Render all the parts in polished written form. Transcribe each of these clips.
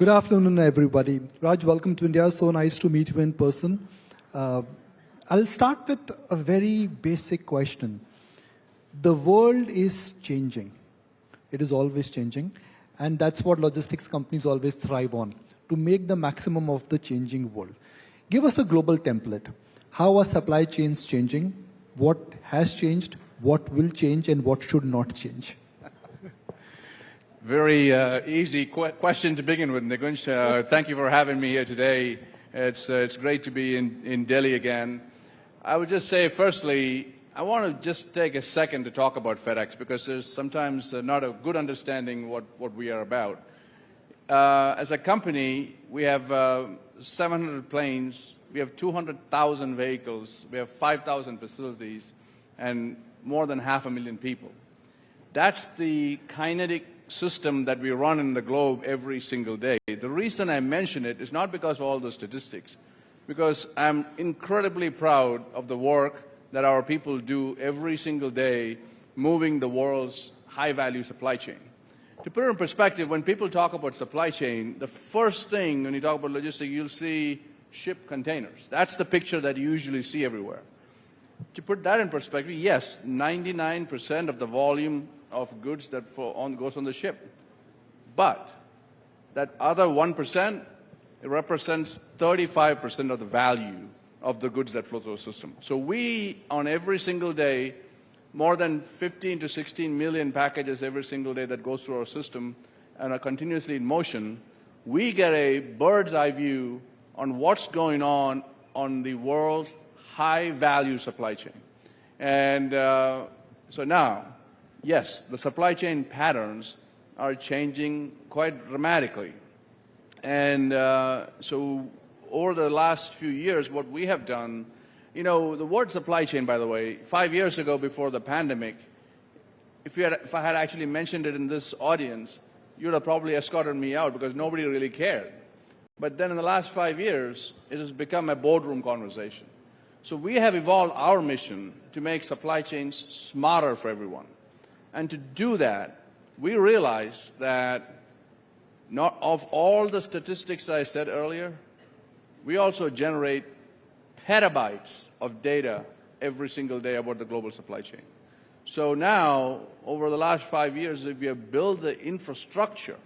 Good afternoon, everybody. Raj, welcome to India. So nice to meet you in person. I'll start with a very basic question. The world is changing. It is always changing. And that's what logistics companies always thrive on, to make the maximum of the changing world. Give us a global template. How are supply chains changing? What has changed? What will change? And what should not change? Very easy question to begin with, Nikunj. Thank you for having me here today. It's great to be in Delhi again. I would just say, firstly, I want to just take a second to talk about FedEx because there's sometimes not a good understanding what we are about. As a company, we have 700 planes, we have 200,000 vehicles, we have 5,000 facilities, and more than 500,000 people. That's the kinetic system that we run in the globe every single day. The reason I mention it is not because of all the statistics, because I'm incredibly proud of the work that our people do every single day moving the world's high-value supply chain. To put it in perspective, when people talk about supply chain, the first thing when you talk about logistics, you'll see ship containers. That's the picture that you usually see everywhere. To put that in perspective, yes, 99% of the volume of goods that goes on the ship. But that other 1%, it represents 35% of the value of the goods that flow through the system. So we, on every single day, more than 15 to 16 million packages every single day that goes through our system and are continuously in motion, we get a bird's eye view on what's going on the world's high-value supply chain. And so now, yes, the supply chain patterns are changing quite dramatically. And so over the last few years, what we have done, you know, the word supply chain, by the way, 5 years ago before the pandemic, if I had actually mentioned it in this audience, you would have probably escorted me out because nobody really cared. But then in the last 5 years, it has become a boardroom conversation. So we have evolved our mission to make supply chains smarter for everyone. And to do that, we realize that not of all the statistics I said earlier, we also generate petabytes of data every single day about the global supply chain. So now, over the last 5 years, we have built the infrastructure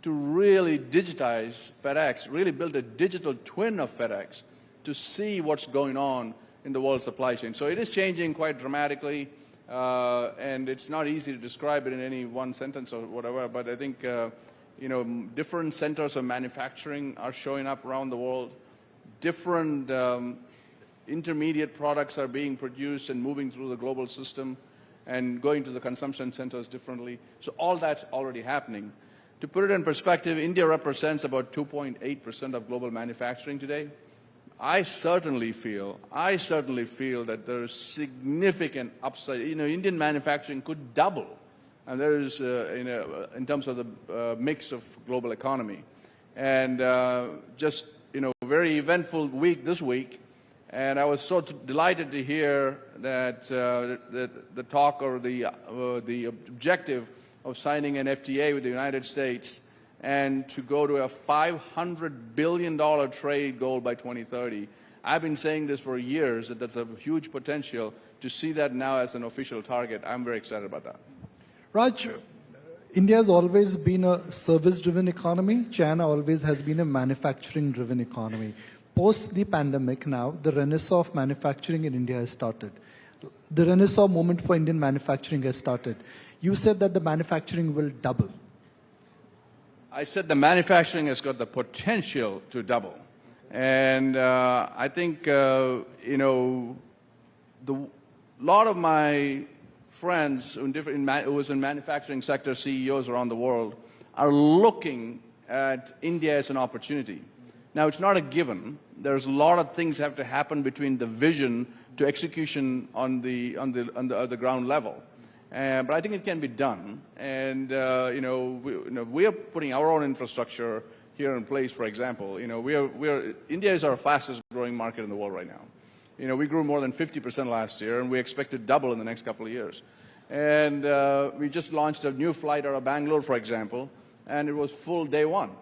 to really digitize FedEx, really build a digital twin of FedEx to see what's going on in the world supply chain. So it is changing quite dramatically. And it's not easy to describe it in any one sentence or whatever, but I think, you know, different centers of manufacturing are showing up around the world. Different intermediate products are being produced and moving through the global system and going to the consumption centers differently. So all that's already happening. To put it in perspective, India represents about 2.8% of global manufacturing today. I certainly feel that there is significant upside. You know, Indian manufacturing could double, and there is, in terms of the mix of global economy. And just, you know, very eventful week this week, and I was so delighted to hear that the talk or the objective of signing an FTA with the United States and to go to a $500 billion trade goal by 2030. I've been saying this for years, that that's a huge potential. To see that now as an official target, I'm very excited about that. Raj, India has always been a service-driven economy. China always has been a manufacturing-driven economy. Post the pandemic now, the renaissance of manufacturing in India has started. The renaissance moment for Indian manufacturing has started. You said that the manufacturing will double. I said the manufacturing has got the potential to double. And I think, you know, a lot of my friends who was in manufacturing sector CEOs around the world are looking at India as an opportunity. Now, it's not a given. There's a lot of things have to happen between the vision to execution on the ground level. But I think it can be done. And, you know, we are putting our own infrastructure here in place, for example. You know, India is our fastest growing market in the world right now. You know, we grew more than 50% last year, and we expect to double in the next couple of years. And we just launched a new flight out of Bangalore, for example, and it was full day one.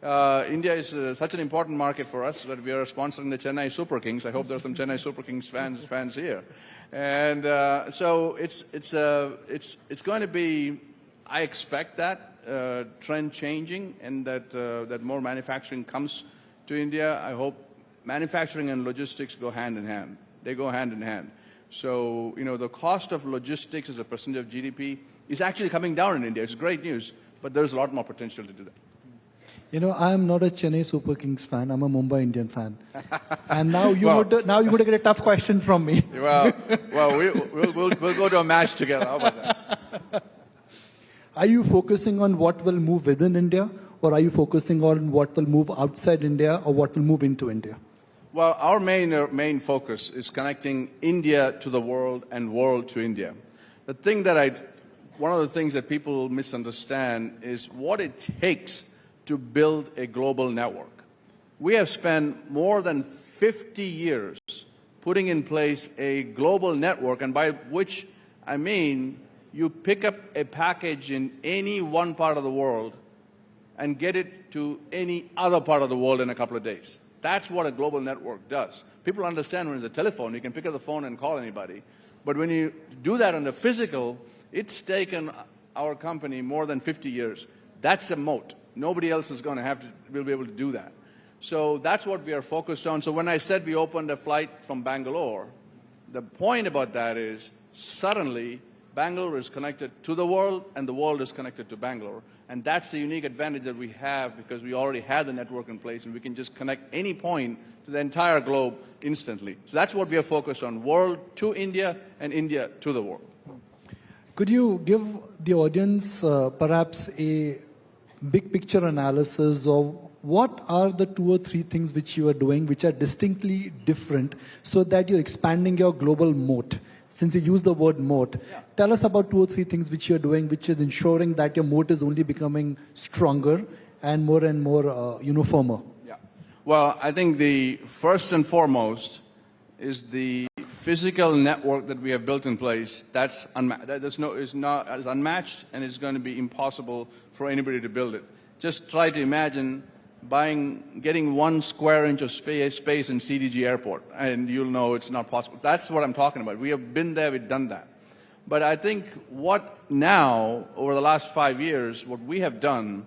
India is such an important market for us that we are sponsoring the Chennai Super Kings. I hope there are some Chennai Super Kings fans here. And so it's going to be, I expect that trend changing, and that more manufacturing comes to India. I hope manufacturing and logistics go hand in hand. They go hand in hand. So, the cost of logistics as a percentage of GDP is actually coming down in India. It's great news, but there's a lot more potential to do that. I'm not a Chennai Super Kings fan. I'm a Mumbai Indian fan. And now you're going to get a tough question from me. Well, we'll go to a match together. How about that? Are you focusing on what will move within India, or are you focusing on what will move outside India, or what will move into India? Well, our main focus is connecting India to the world and world to India. One of the things that people misunderstand is what it takes to build a global network. We have spent more than 50 years putting in place a global network, and by which I mean you pick up a package in any one part of the world and get it to any other part of the world in a couple of days. That's what a global network does. People understand when it's a telephone, you can pick up the phone and call anybody. But when you do that on the physical, it's taken our company more than 50 years. That's a moat. Nobody else is going to will be able to do that. So that's what we are focused on. So when I said we opened a flight from Bangalore, the point about that is suddenly Bangalore is connected to the world and the world is connected to Bangalore. And that's the unique advantage that we have because we already have the network in place and we can just connect any point to the entire globe instantly. So that's what we are focused on, world to India and India to the world. Could you give the audience perhaps a big picture analysis of what are the 2 or 3 things which you are doing which are distinctly different so that you're expanding your global moat? Since you use the word moat, tell us about 2 or 3 things which you're doing which is ensuring that your moat is only becoming stronger and more firmer. Yeah. Well, I think the first and foremost is the physical network that we have built in place. That's unmatched, and it's going to be impossible for anybody to build it. Just try to imagine getting 1 square inch of space in CDG Airport, and you'll know it's not possible. That's what I'm talking about. We have been there, we've done that. But I think over the last 5 years, what we have done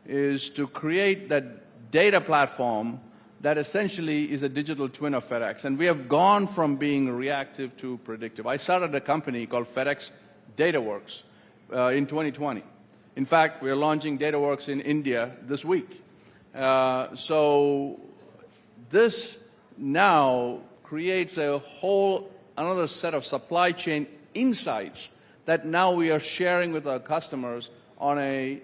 is to create that data platform that essentially is a digital twin of FedEx. And we have gone from being reactive to predictive. I started a company called FedEx DataWorks in 2020. In fact, we are launching DataWorks in India this week. So this now creates another set of supply chain insights that now we are sharing with our customers on a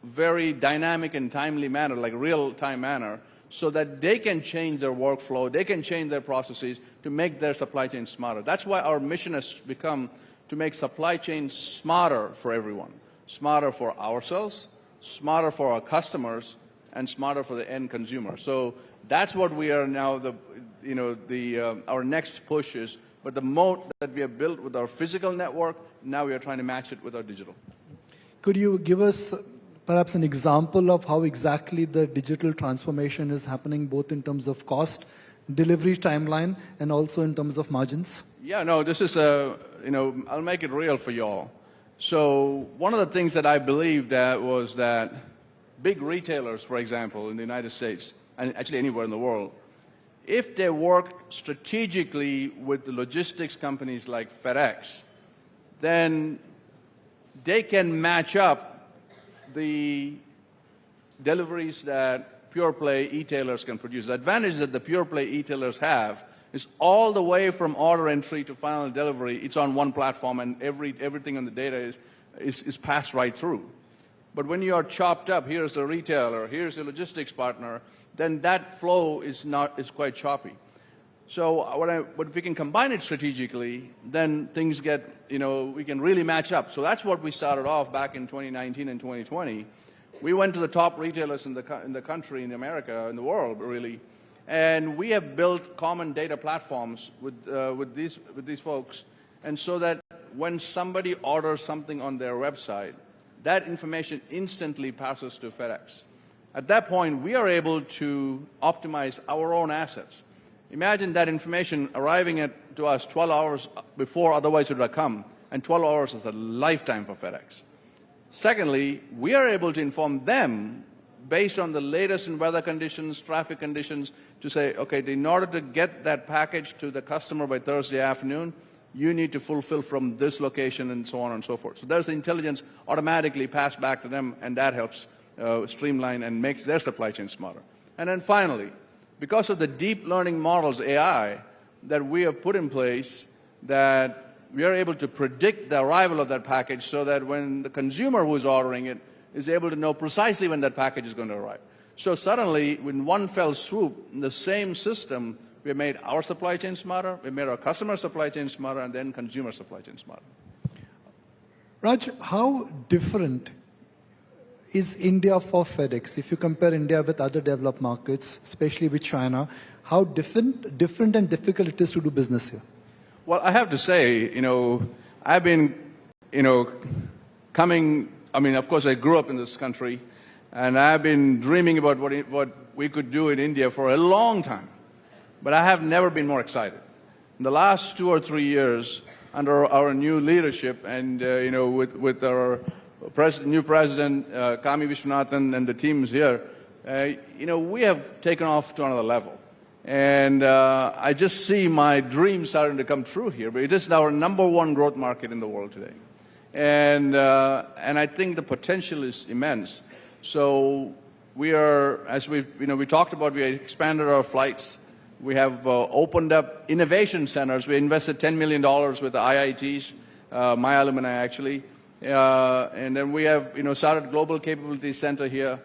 very dynamic and timely manner, like real-time manner, so that they can change their workflow, they can change their processes to make their supply chain smarter. That's why our mission has become to make supply chain smarter for everyone, smarter for ourselves, smarter for our customers, and smarter for the end consumer. So that's what we are now, our next push is, but the moat that we have built with our physical network, now we are trying to match it with our digital. Could you give us perhaps an example of how exactly the digital transformation is happening, both in terms of cost, delivery timeline, and also in terms of margins? Yeah, no, this is I'll make it real for y'all. So one of the things that I believed was that big retailers, for example, in the United States, and actually anywhere in the world, if they work strategically with the logistics companies like FedEx, then they can match up the deliveries that pure-play e-tailers can produce. The advantage that the pure-play e-tailers have is all the way from order entry to final delivery, it's on one platform, and everything on the data is passed right through. But when you are chopped up, here's a retailer, here's a logistics partner, then that flow is quite choppy. So if we can combine it strategically, then things get, we can really match up. So that's what we started off back in 2019 and 2020. We went to the top retailers in the country, in America, in the world, really, and we have built common data platforms with these folks, and so that when somebody orders something on their website, that information instantly passes to FedEx. At that point, we are able to optimize our own assets. Imagine that information arriving to us 12 hours before otherwise it would have come, and 12 hours is a lifetime for FedEx. Secondly, we are able to inform them based on the latest in weather conditions, traffic conditions, to say, okay, in order to get that package to the customer by Thursday afternoon, you need to fulfill from this location and so on and so forth. So there's the intelligence automatically passed back to them, and that helps streamline and makes their supply chain smarter. And then finally, because of the deep learning models, AI, that we have put in place, that we are able to predict the arrival of that package so that when the consumer who is ordering it is able to know precisely when that package is going to arrive. So suddenly, in one fell swoop, in the same system, we have made our supply chain smarter, we made our customer supply chain smarter, and then consumer supply chain smarter. Raj, how different is India for FedEx? If you compare India with other developed markets, especially with China, how different and difficult it is to do business here? Well, I have to say, I've been, of course, I grew up in this country, and I've been dreaming about what we could do in India for a long time. But I have never been more excited. In the last 2 or 3 years, under our new leadership, and with our new president, Kami Vishwanathan, and the teams here, we have taken off to another level. And I just see my dreams starting to come true here. But it is our #1 growth market in the world today. And I think the potential is immense. So we are, as we talked about, we expanded our flights. We have opened up innovation centers. We invested $10 million with the IITs, my alumni actually. And then we have, started Global Capability Center here.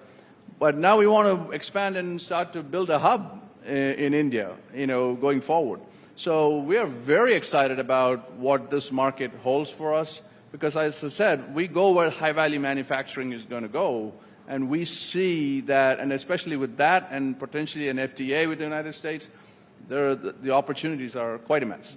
But now we want to expand and start to build a hub in India, going forward. So we are very excited about what this market holds for us. Because as I said, we go where high-value manufacturing is going to go, and we see that, and especially with that and potentially an FTA with the United States, the opportunities are quite immense.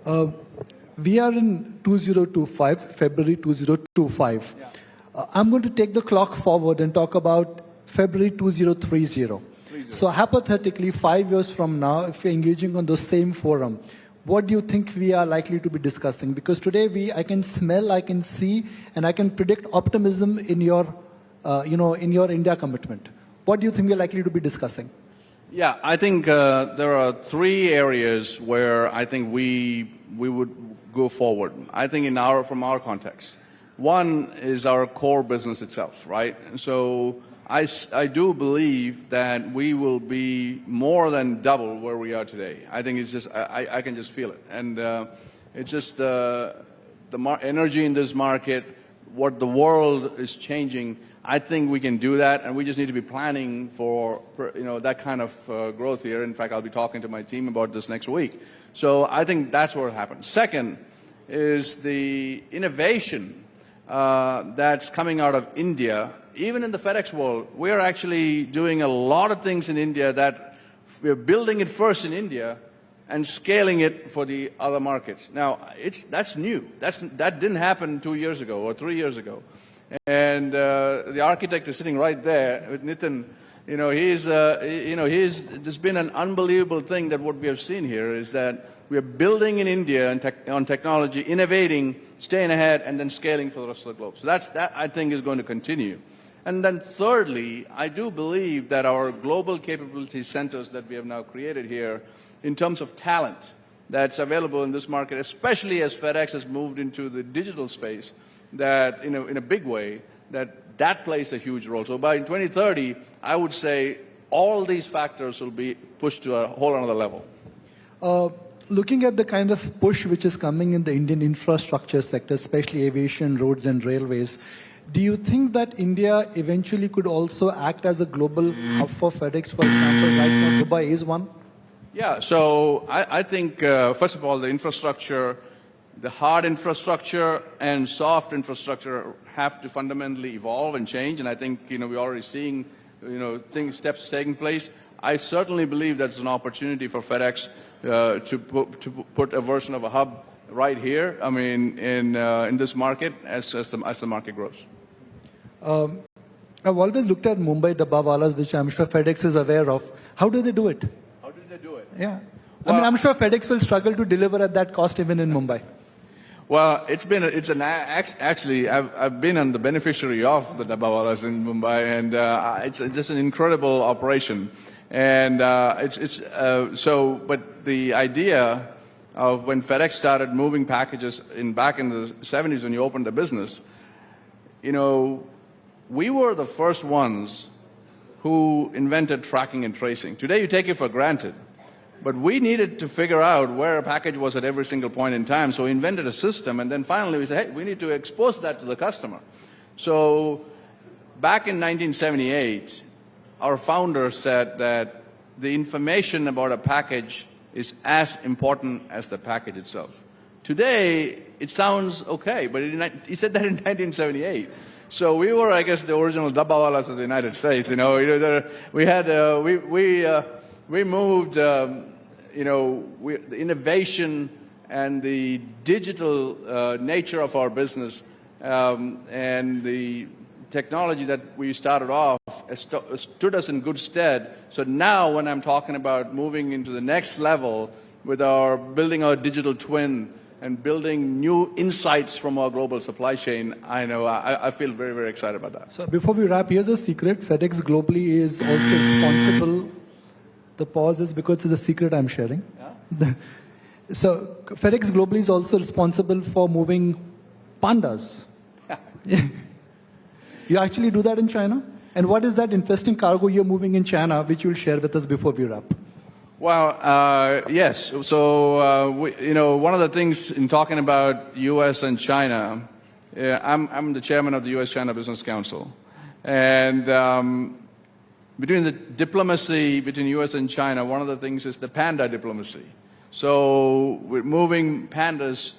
We are in 2025, February 2025. Yeah. I'm going to take the clock forward and talk about February 2030. So hypothetically, 5 years from now, if we're engaging on the same forum, what do you think we are likely to be discussing? Because today I can smell, I can see, and I can predict optimism in your, in your India commitment. What do you think we're likely to be discussing? Yeah, I think there are 3 areas where I think we would go forward. I think from our context. One is our core business itself, right? So I do believe that we will be more than double where we are today. I think it's just, I can just feel it. And it's just the energy in this market, what the world is changing. I think we can do that, and we just need to be planning for that kind of growth here. In fact, I'll be talking to my team about this next week. So I think that's what happens. Second is the innovation that's coming out of India. Even in the FedEx world, we are actually doing a lot of things in India that we're building it first in India and scaling it for the other markets. Now, that's new. That didn't happen 2 years ago or 3 years ago. And the architect is sitting right there with Nitin. There's been an unbelievable thing that what we have seen here is that we are building in India on technology, innovating, staying ahead, and then scaling for the rest of the globe. So that I think is going to continue. And then thirdly, I do believe that our global capability centers that we have now created here, in terms of talent that's available in this market, especially as FedEx has moved into the digital space, that in a big way, that plays a huge role. So by 2030, I would say all these factors will be pushed to a whole another level. Looking at the kind of push which is coming in the Indian infrastructure sector, especially aviation, roads and railways, do you think that India eventually could also act as a global hub for FedEx? For example, right now Dubai is one. Yeah, so I think, first of all, the infrastructure, the hard infrastructure and soft infrastructure have to fundamentally evolve and change. And I think, we're already seeing, steps taking place. I certainly believe that's an opportunity for FedEx to put a version of a hub right here, in this market as the market grows. I've always looked at Mumbai Dabbawalas, which I'm sure FedEx is aware of. How do they do it? How did they do it? Yeah. Well, I'm sure FedEx will struggle to deliver at that cost even in Mumbai. Well, actually, I've been the beneficiary of the Dabbawalas in Mumbai, and it's just an incredible operation. And but the idea of when FedEx started moving packages back in the 70s when you opened the business, we were the first ones who invented tracking and tracing. Today you take it for granted. But we needed to figure out where a package was at every single point in time, so we invented a system, and then finally we said, hey, we need to expose that to the customer. So back in 1978, our founder said that the information about a package is as important as the package itself. Today, it sounds okay, but he said that in 1978. So we were, I guess, the original Dabbawalas of the United States. We moved, the innovation and the digital nature of our business and the technology that we started off stood us in good stead. So now when I'm talking about moving into the next level with building our digital twin and building new insights from our global supply chain, I feel very, very excited about that. So before we wrap, here's a secret. FedEx globally is also responsible. The pause is because it's a secret I'm sharing. Yeah? So FedEx globally is also responsible for moving pandas. You actually do that in China? And what is that interesting cargo you're moving in China, which you'll share with us before we wrap? Well, yes. So, one of the things in talking about U.S. and China, I'm the chairman of the U.S.-China Business Council. And between the diplomacy between U.S. and China, one of the things is the panda diplomacy. So we're moving pandas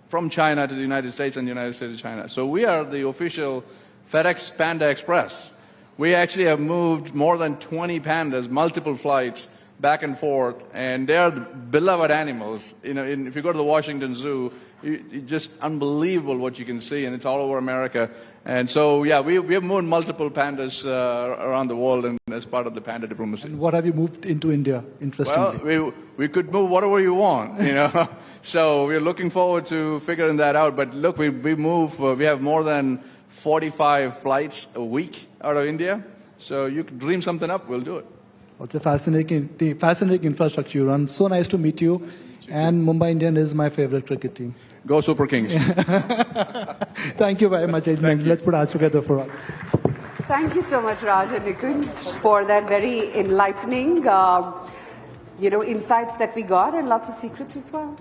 from China to the United States and the United States to China. So we are the official FedEx Panda Express. We actually have moved more than 20 pandas, multiple flights, back and forth, and they are the beloved animals. If you go to the Washington Zoo, it's just unbelievable what you can see, and it's all over America. And so, yeah, we have moved multiple pandas around the world and as part of the panda diplomacy. And what have you moved into India, interestingly? Well, we could move whatever you want, So we're looking forward to figuring that out. But look, we have more than 45 flights a week out of India. So you can dream something up, we'll do it. Well, it's a fascinating infrastructure you run. So nice to meet you. And Mumbai Indian is my favorite cricket team. Go Super Kings. Thank you very much, Ajman. Let's put our hands together for all. Thank you so much, Raj and Nikunj, for that very enlightening, insights that we got and lots of secrets as well.